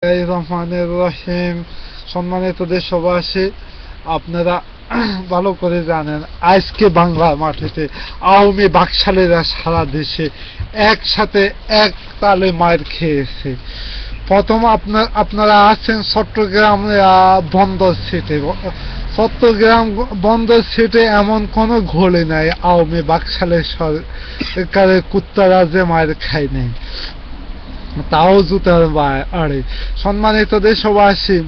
বিসমিল্লাহির রহমানির রহিম। সম্মানিত দেশবাসী, আপনারা ভালো করে জানেন আজকে বাংলার মাটিতে আওয়ামী বাকশালীরা সারা দেশে একসাথে এক তালে মার খেয়েছে। প্রথম আপনারা আছেন চট্টগ্রাম বন্দর সিটে। চট্টগ্রাম বন্দর সিটে এমন কোনো ঘোলে নাই আওয়ামী বাকশালের সরকারের কুত্তারা যে মার খায় নাই, তাও জুতার বাড়ি। সম্মানিত দেশবাসী,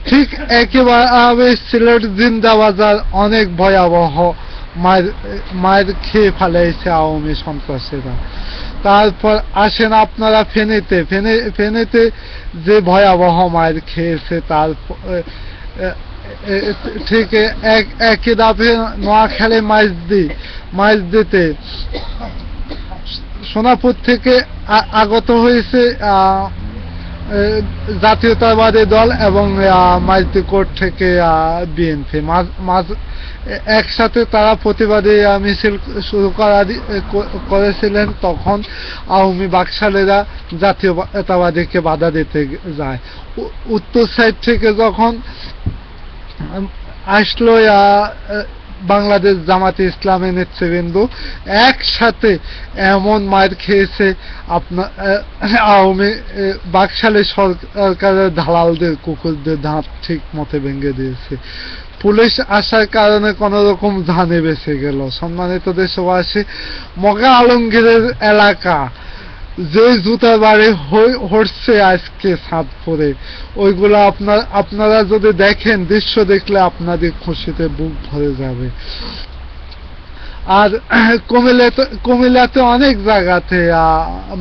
ঠিক একেবারে সিলেট জিন্দাবাজার অনেক ভয়াবহ মায়ের খেয়ে ফেলেছে আওয়ামী সন্ত্রাসীরা। তারপর আসেন আপনারা ফেনীতে যে ভয়াবহ মায়ের খেয়েছে, তারপর ঠিক একই দাপে নোয়াখালী মাইজদিতে সোনাপুর থেকে আগত হয়েছে জাতীয়তাবাদী দল এবং মাইজদি কোর্ট থেকে বিএনপি একসাথে তারা প্রতিবাদী মিছিল শুরু করেছিলেন। তখন আওয়ামী বাকশালেরা জাতীয়তাবাদীকে বাধা দিতে যায়। উত্তর সাইড থেকে যখন আসলো বাংলাদেশ জামাতে ইসলামী নেতৃবৃন্দ, একসাথে এমন মার খেয়েছে আপনার আওয়ামী বাকশালী সরকারের দালালদের কুকুরদের দাঁত ঠিক মতো ভেঙে দিয়েছে। পুলিশ আসার কারণে কোন রকম জানে বেঁচে গেল। সম্মানিত দেশবাসী, মগা আলমগীরের এলাকা যে জুতার বাড়ি হচ্ছে আজকে চাঁদপুরে, ওইগুলো আপনারা যদি দেখেন, দৃশ্য দেখলে আপনাদের খুশিতে বুক ভরে যাবে। আর কুমিল্লাতে অনেক জায়গাতে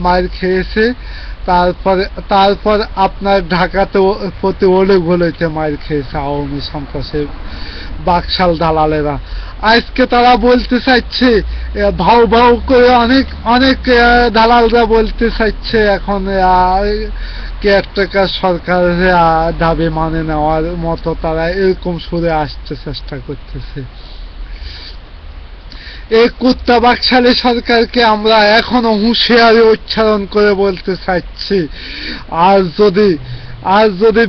মার খেয়েছে। তারপর আপনার ঢাকাতে প্রতি ওলে গোলেতে মার খেয়েছে আওয়ামী সন্ত্রাসের বাকশাল দালালেরা। আজকে তারা বলতে চাইছে, ভাও ভাও করে অনেক দালালরা বলতে চাইছে এখন কেয়ারটেকার সরকারের দাবি মানে নেওয়ার মতো, তারা এরকম সুরে আসতে চেষ্টা করতেছে। এই কুত্তা বাকশালী সরকারকে আমরা এখনো হুঁশিয়ারি উচ্চারণ করে বলতে চাইছি, আর যদি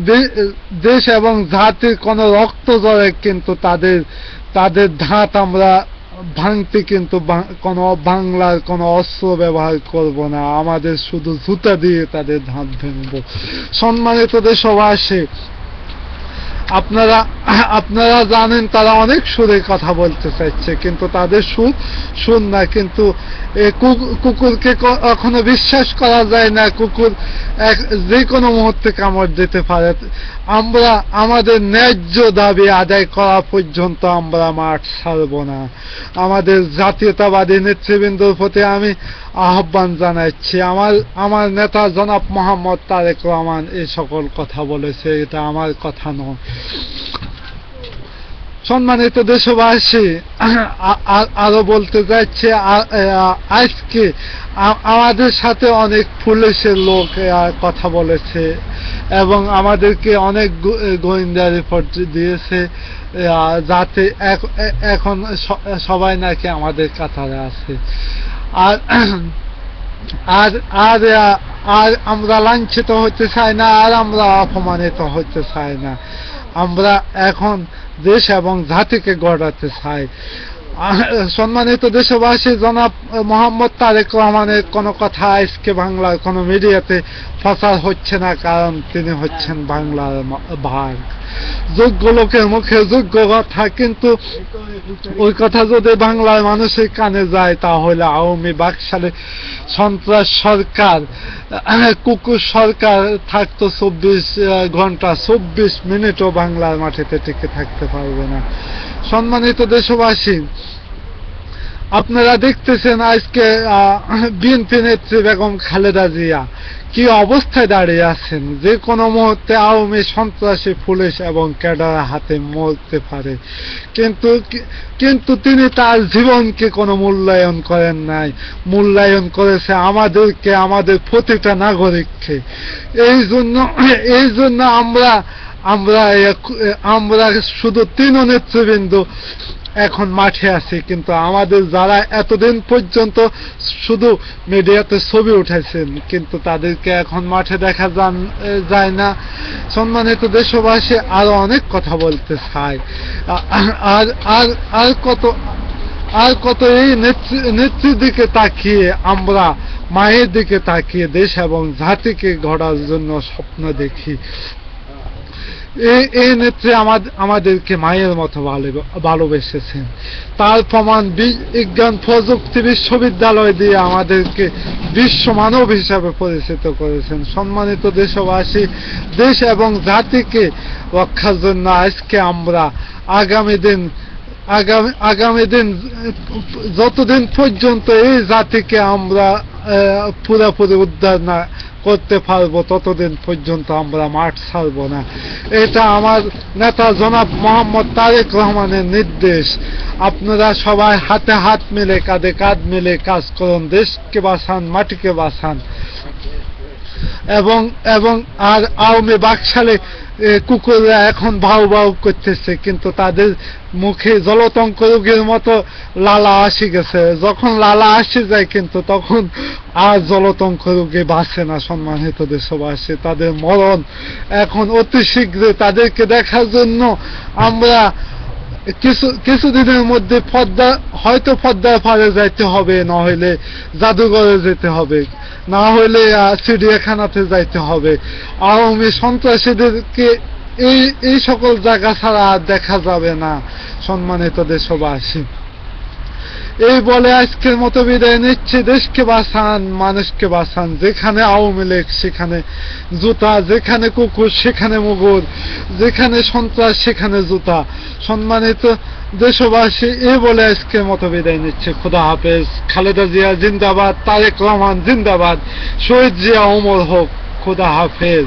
দেশ এবং জাতির কোন রক্ত ঝরে, কিন্তু তাদের ধাত আমরা ভাঙতে কিন্তু কোন বাংলার কোন অস্ত্র ব্যবহার করব না। আমাদের শুধু জুতা দিয়ে তাদের ধাত ভাঙব। সম্মানিত দেশবাসী, আপনারা জানেন তারা অনেক সুরে কথা বলতে চাইছে, কিন্তু তাদের সুর না। কিন্তু কুকুরকে কখনো বিশ্বাস করা যায় না, কুকুর যে কোনো মুহূর্তে কামড় দিতে পারে। আমরা আমাদের ন্যায্য দাবি আদায় করা পর্যন্ত আমরা মাঠ ছাড়ব না। আমাদের জাতীয়তাবাদী নেতৃবৃন্দর প্রতি আমি আহ্বান জানাচ্ছি। আমার নেতা জনাব মোহাম্মদ তারেক রহমান এই সকল কথা বলেছে, এটা আমার কথা নয়। সম্মানিত দেশবাসী, আরো বলতে যাচ্ছে, আজকে আমাদের সাথে অনেক পুলিশের লোক কথা বলেছে এবং আমাদেরকে অনেক গোয়েন্দা রিপোর্ট দিয়েছে, যাতে এখন সবাই নাকি আমাদের কাতারে আছে। আর আমরা লাঞ্ছিত হতে চাই না, আর আমরা অপমানিত হতে চাই না। আমরা এখন দেশ এবং জাতিকে গড়াতে চাই। সম্মানিত দেশবাসী, জনাব মোহাম্মদ তারেক রহমানের কোনো কথা আজকে বাংলার কোনো মিডিয়াতে প্রচার হচ্ছে না, কারণ তিনি হচ্ছেন বাংলার ভাগ। যোগ্য লোকের মুখে যোগ্য কথা, কিন্তু ওই কথা যদি বাংলার মানুষের কানে যায়, তাহলে আওয়ামী বাকশালী সন্ত্রাস সরকার, কুকুর সরকার থাকতো 24 ঘন্টা 24 মিনিটও বাংলার মাটিতে টিকে থাকতে পারবে না। সম্মানিত দেশবাসী, আপনারা দেখতেছেন আজকে বিএনপি নেত্রী বেগম খালেদা জিয়া কি অবস্থায় দাঁড়িয়ে আছেন। যে কোনো মুহূর্তে আওয়ামী সন্ত্রাসী পুলিশ এবং ক্যাডার হাতে মরতে পারে, কিন্তু তিনি তার জীবনকে কোনো মূল্যায়ন করেন নাই। মূল্যায়ন করেছে আমাদেরকে, আমাদের প্রতিটা নাগরিককে। এই জন্য আমরা শুধু 3 নেতৃবৃন্দ এখন মাঠে আছি, কিন্তু আমাদের যারা এতদিন পর্যন্ত শুধু মিডিয়াতে ছবি উঠাইছেন, কিন্তু তাদেরকে এখন মাঠে দেখা যায় না। সম্মানিত দেশবাসী, আরো অনেক কথা বলতে চাই, আর আর আর কত এই নেত্রীর দিকে তাকিয়ে, আমরা মায়ের দিকে তাকিয়ে দেশ এবং জাতিকে গড়ার জন্য স্বপ্ন দেখি। এই নেত্রী আমাদেরকে মায়ের মতো ভালোবেসেছেন। তার প্রমাণ বিজ্ঞান প্রযুক্তি বিশ্ববিদ্যালয় দিয়ে আমাদেরকে বিশ্ব মানব হিসাবে পরিচিত করেছেন। সম্মানিত দেশবাসী, দেশ এবং জাতিকে রক্ষার জন্য আজকে আমরা আগামী দিন যতদিন পর্যন্ত এই জাতিকে আমরা পুরোপুরি উদ্ধার না করতে পারবো, ততদিন পর্যন্ত আমরা মাঠ ছাড়ব না। এটা আমার নেতা জনাব মোহাম্মদ তারেক রহমানের নির্দেশ। আপনারা সবাই হাতে হাত মিলে, কাঁধে কাঁধ মিলে কাজ করুন, দেশকে বাঁচান, মাটিকে বাঁচান। এবং আর আওয়ামী বাকশালে কুকুররা এখন ভাউ ভাউ করতেছে, কিন্তু তাদের মুখে জলতঙ্ক রোগের মতো লালা আসি গেছে। যখন লালা আসি যায়, কিন্তু তখন আর জলতঙ্ক রোগে বাঁচে না। সম্মানিত দেশবাসী, তাদের মরণ এখন অতি শীঘ্রই। তাদেরকে দেখার জন্য আমরা কিছুদিনের মধ্যে হয়তো পদ্মার পাড়ে যাইতে হবে, না হইলে জাদুঘরে যেতে হবে, না হইলে চিড়িয়াখানাতে যাইতে হবে। আওয়ামী সন্ত্রাসীদেরকে এই সকল জায়গা ছাড়া আর দেখা যাবে না। সম্মানিত দেশবাসী, এই বলে আজকের মতো বিদায় নিচ্ছে। দেশকে বাঁচান, মানুষকে বাঁচান। যেখানে আওয়ামী লীগ সেখানে জুতা, যেখানে কুকুর সেখানে মুগুর, যেখানে সন্ত্রাস সেখানে জুতা। সম্মানিত দেশবাসী, এই বলে আজকের মতো বিদায় নিচ্ছে। খোদা হাফেজ। খালেদা জিয়া জিন্দাবাদ, তারেক রহমান জিন্দাবাদ, শহীদ জিয়া অমর হোক। খোদা হাফেজ।